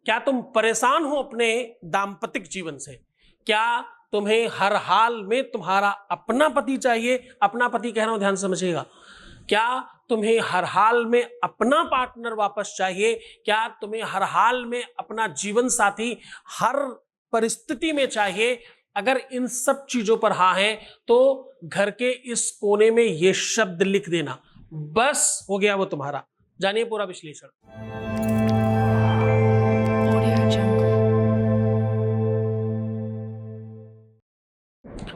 क्या तुम परेशान हो अपने दाम्पतिक जीवन से? क्या तुम्हें हर हाल में तुम्हारा अपना पति चाहिए? अपना पति कह रहा हूं, ध्यान समझिएगा। क्या तुम्हें हर हाल में अपना पार्टनर वापस चाहिए? क्या तुम्हें हर हाल में अपना जीवन साथी हर परिस्थिति में चाहिए? अगर इन सब चीजों पर हाँ है तो घर के इस कोने में ये शब्द लिख देना, बस हो गया वो तुम्हारा। जानिए पूरा विश्लेषण।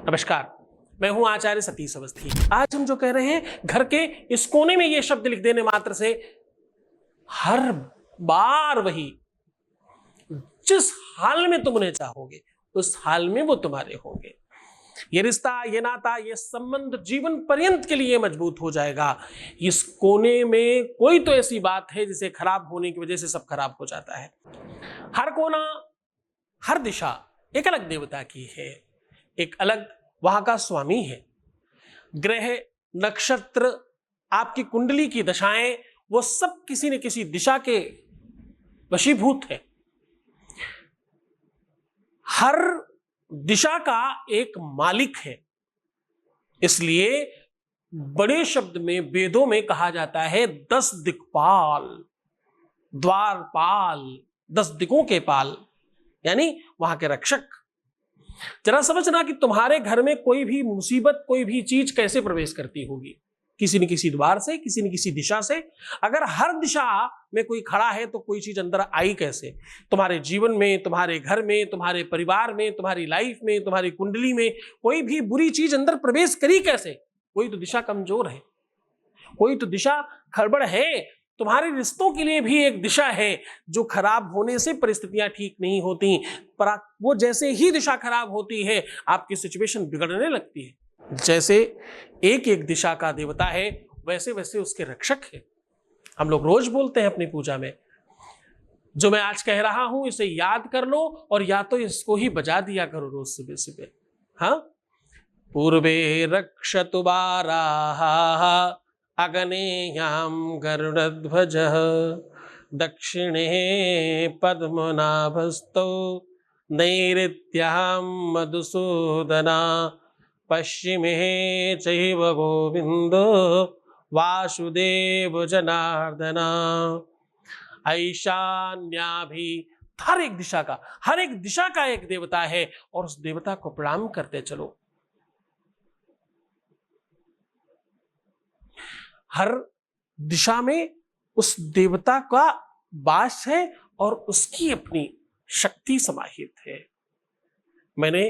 नमस्कार, मैं हूं आचार्य सतीश अवस्थी। आज हम जो कह रहे हैं, घर के इस कोने में ये शब्द लिख देने मात्र से हर बार वही, जिस हाल में तुम उन्हें चाहोगे उस हाल में वो तुम्हारे होंगे। ये रिश्ता, ये नाता, ये संबंध जीवन पर्यंत के लिए मजबूत हो जाएगा। इस कोने में कोई तो ऐसी बात है जिसे खराब होने की वजह से सब खराब हो जाता है। हर कोना, हर दिशा एक अलग देवता की है, एक अलग वहां का स्वामी है। ग्रह, नक्षत्र, आपकी कुंडली की दशाएं, वो सब किसी न किसी दिशा के वशीभूत है। हर दिशा का एक मालिक है। इसलिए बड़े शब्द में, वेदों में कहा जाता है 10 दिक्पाल, द्वारपाल, 10 दिकों के पाल, यानी वहां के रक्षक। जरा समझना कि तुम्हारे घर में कोई भी मुसीबत, कोई भी चीज कैसे प्रवेश करती होगी, किसी न किसी द्वार से, किसी न किसी दिशा से। अगर हर दिशा में कोई खड़ा है तो कोई चीज अंदर आई कैसे? तुम्हारे जीवन में, तुम्हारे घर में, तुम्हारे परिवार में, तुम्हारी लाइफ में, तुम्हारी कुंडली में कोई भी बुरी चीज अंदर प्रवेश करी कैसे? कोई तो दिशा कमजोर है, कोई तो दिशा खड़बड़ है। तुम्हारे रिश्तों के लिए भी एक दिशा है जो खराब होने से परिस्थितियां ठीक नहीं होती, पर वो जैसे ही दिशा खराब होती है आपकी सिचुएशन बिगड़ने लगती है। जैसे एक एक दिशा का देवता है, वैसे वैसे उसके रक्षक है। हम लोग रोज बोलते हैं अपनी पूजा में, जो मैं आज कह रहा हूं इसे याद कर लो और या तो इसको ही बजा दिया करो रोज सुबह सुबह। हाँ, पूर्वे रक्षतु बाराः अगनेयां गरुडध्वजः, दक्षिणे पद्मनाभस्तौ, नैऋत्यां मधुसूदना, पश्चिमे चैव गोविंदो वासुदेव जनार्दना। ईशान्या भी, हर एक दिशा का एक देवता है और उस देवता को प्रणाम करते चलो। हर दिशा में उस देवता का वास है और उसकी अपनी शक्ति समाहित है। मैंने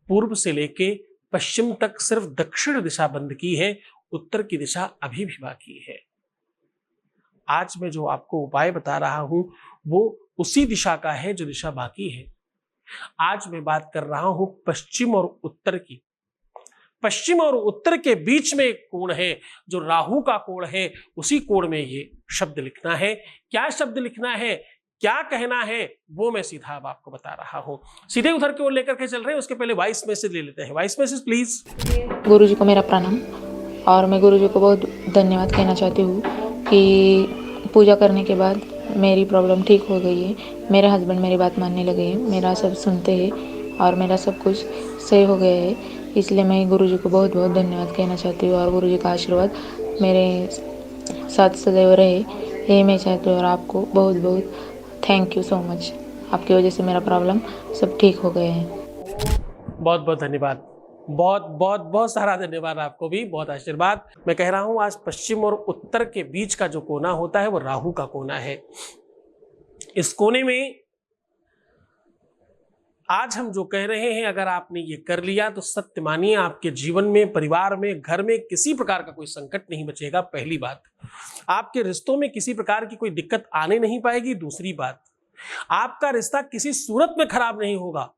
पूर्व से लेके पश्चिम तक सिर्फ दक्षिण दिशा बंद की है, उत्तर की दिशा अभी भी बाकी है। आज मैं जो आपको उपाय बता रहा हूं वो उसी दिशा का है जो दिशा बाकी है। आज मैं बात कर रहा हूं पश्चिम और उत्तर की। पश्चिम और उत्तर के बीच में एक कोण है जो राहु का कोण है, उसी कोण में ये शब्द लिखना है। क्या शब्द लिखना है, क्या कहना है, वो मैं सीधा अब आपको बता रहा हूं। सीधे उधर की ओर लेकर के चल रहे हैं, उसके पहले वॉइस मैसेज ले लेते हैं। Voice message please. गुरुजी को मेरा प्रणाम, और मैं गुरुजी को बहुत धन्यवाद कहना चाहती हूँ कि पूजा करने के बाद मेरी प्रॉब्लम ठीक हो गई है। मेरे हस्बैंड मेरी बात मानने लगे हैं, मेरा सब सुनते हैं और मेरा सब कुछ सही हो गया है। इसलिए मैं गुरुजी को बहुत बहुत धन्यवाद कहना चाहती हूँ और गुरुजी का आशीर्वाद मेरे साथ सदैव रहे, यही मैं चाहती हूँ। और आपको बहुत बहुत थैंक यू सो मच, आपकी वजह से मेरा प्रॉब्लम सब ठीक हो गए हैं। बहुत बहुत धन्यवाद, बहुत बहुत बहुत सारा धन्यवाद आपको भी, बहुत आशीर्वाद। मैं कह रहा हूं आज पश्चिम और उत्तर के बीच का जो कोना होता है वो राहु का कोना है। इस कोने में आज हम जो कह रहे हैं, अगर आपने ये कर लिया तो सत्य मानिए आपके जीवन में, परिवार में, घर में किसी प्रकार का कोई संकट नहीं बचेगा। पहली बात, आपके रिश्तों में किसी प्रकार की कोई दिक्कत आने नहीं पाएगी। दूसरी बात, आपका रिश्ता किसी सूरत में खराब नहीं होगा।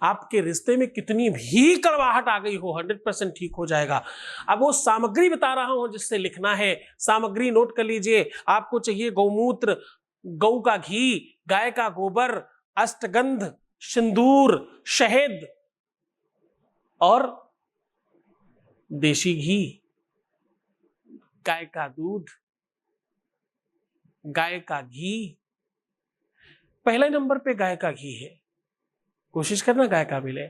आपके रिश्ते में कितनी भी कड़वाहट आ गई हो 100% ठीक हो जाएगा। अब वो सामग्री बता रहा हूं जिससे लिखना है, सामग्री नोट कर लीजिए। आपको चाहिए गौमूत्र, गौ का घी, गाय का गोबर, अष्टगंध, सिंदूर, शहद और देशी घी, गाय का दूध, गाय का घी, पहले नंबर पे गाय का घी है, कोशिश करना गाय का मिले।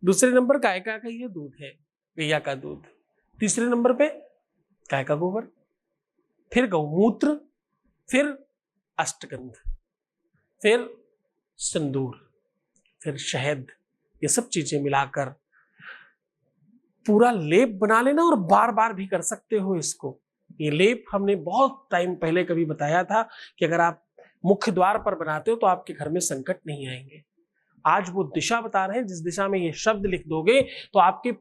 दूसरे नंबर गाय का ही है, दूध है, गैया का दूध। तीसरे नंबर पे गाय का गोबर, फिर गौमूत्र, फिर अष्टगंध, फिर सिंदूर, फिर शहद। ये सब चीजें मिलाकर पूरा लेप बना लेना और बार बार भी कर सकते हो इसको। ये लेप हमने बहुत टाइम पहले कभी बताया था कि अगर आप मुख्य द्वार पर बनाते हो तो आपके घर में संकट नहीं आएंगे। आज वो दिशा बता रहे हैं, जिस दिशा में ये शब्द लिख दोगे तो आपके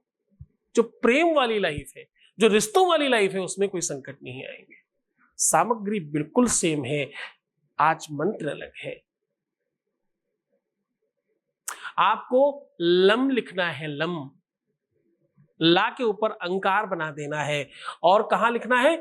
जो प्रेम वाली लाइफ है, जो रिश्तों वाली लाइफ है, उसमें कोई संकट नहीं आएंगे। सामग्री बिल्कुल सेम है, आज मंत्र अलग है। आपको लम लिखना है, लम, ला के ऊपर अंकार बना देना है। और कहां लिखना है?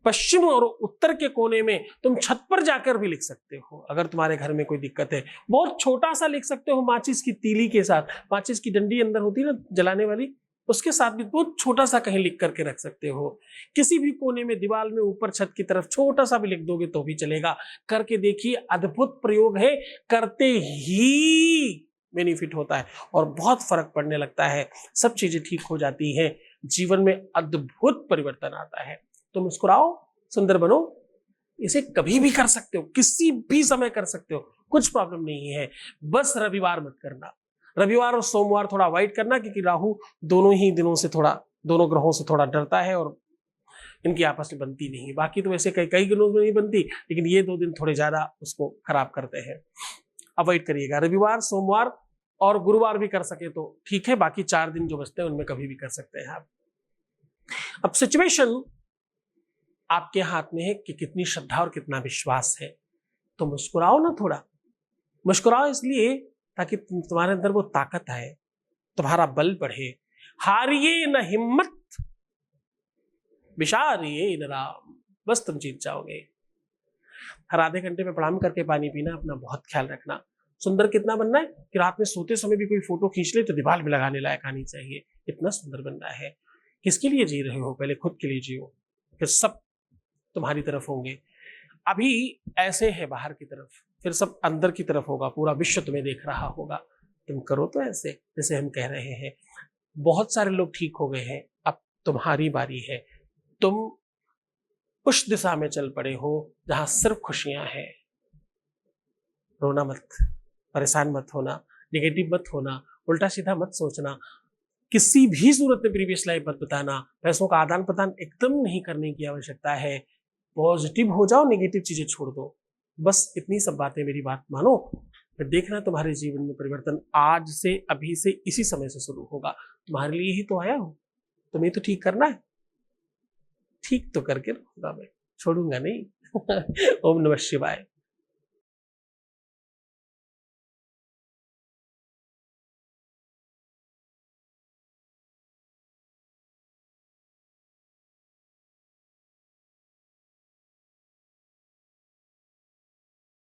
पश्चिम और उत्तर के कोने में। तुम छत पर जाकर भी लिख सकते हो अगर तुम्हारे घर में कोई दिक्कत है। बहुत छोटा सा लिख सकते हो, माचिस की तीली के साथ, माचिस की डंडी अंदर होती है ना जलाने वाली, उसके साथ भी बहुत छोटा सा कहीं लिख करके रख सकते हो। किसी भी कोने में, दीवार में, ऊपर छत की तरफ छोटा सा भी लिख दोगे तो भी चलेगा। करके देखिए, अद्भुत प्रयोग है, करते ही बेनिफिट होता है और बहुत फर्क पड़ने लगता है। सब चीजें ठीक हो जाती हैं, जीवन में अद्भुत परिवर्तन आता है। तो मुस्कुराओ, सुंदर बनो। इसे कभी भी कर सकते हो, किसी भी समय कर सकते हो, कुछ प्रॉब्लम नहीं है। बस रविवार मत करना, रविवार और सोमवार थोड़ा अवॉइड करना, क्योंकि राहु दोनों ही दिनों से थोड़ा, दोनों ग्रहों से थोड़ा डरता है और इनकी आपस में बनती नहीं। बाकी तो वैसे कई कई दिनों में नहीं बनती, लेकिन ये 2 दिन थोड़े ज्यादा उसको खराब करते हैं। अवॉइड करिएगा। रविवार, सोमवार और गुरुवार भी कर सके तो ठीक है, बाकी 4 दिन जो बचते हैं उनमें कभी भी कर सकते हैं आप। अब सिचुएशन आपके हाथ में है कि कितनी श्रद्धा और कितना विश्वास है। तो मुस्कुराओ ना थोड़ा, मुस्कुराओ इसलिए ताकि तुम्हारे अंदर वो ताकत आए, तुम्हारा बल बढ़े। हारिए न हिम्मत, विशारिए न राम, बस तुम जीत जाओगे। हर आधे घंटे में प्रणाम करके पानी पीना, अपना बहुत ख्याल रखना। सुंदर कितना बनना है कि रात में सोते समय भी कोई फोटो खींच ले तो दीवार में लगाने लायक आनी चाहिए, इतना सुंदर बनना है। किसके लिए जी रहे हो? पहले खुद के लिए जियो, फिर सब तुम्हारी तरफ होंगे। अभी ऐसे है बाहर की तरफ, फिर सब अंदर की तरफ होगा, पूरा विश्व तुम्हें देख रहा होगा। तुम करो तो ऐसे जैसे हम कह रहे हैं। बहुत सारे लोग ठीक हो गए हैं, अब तुम्हारी बारी है। तुम उस दिशा में चल पड़े हो जहां सिर्फ खुशियां हैं। रोना मत, परेशान मत होना, नेगेटिव मत होना, उल्टा सीधा मत सोचना, किसी भी सूरत में प्रीवियस लाइफ मत बताना। पैसों का आदान प्रदान एकदम नहीं करने की आवश्यकता है। पॉजिटिव हो जाओ, नेगेटिव चीजें छोड़ दो। बस इतनी सब बातें, मेरी बात मानो, फिर देखना तुम्हारे जीवन में परिवर्तन आज से, अभी से, इसी समय से शुरू होगा। तुम्हारे लिए ही तो आया हूं, तुम्हें तो ठीक करना है। ठीक तो करके रहूंगा मैं, छोड़ूंगा नहीं। ओम नमः शिवाय।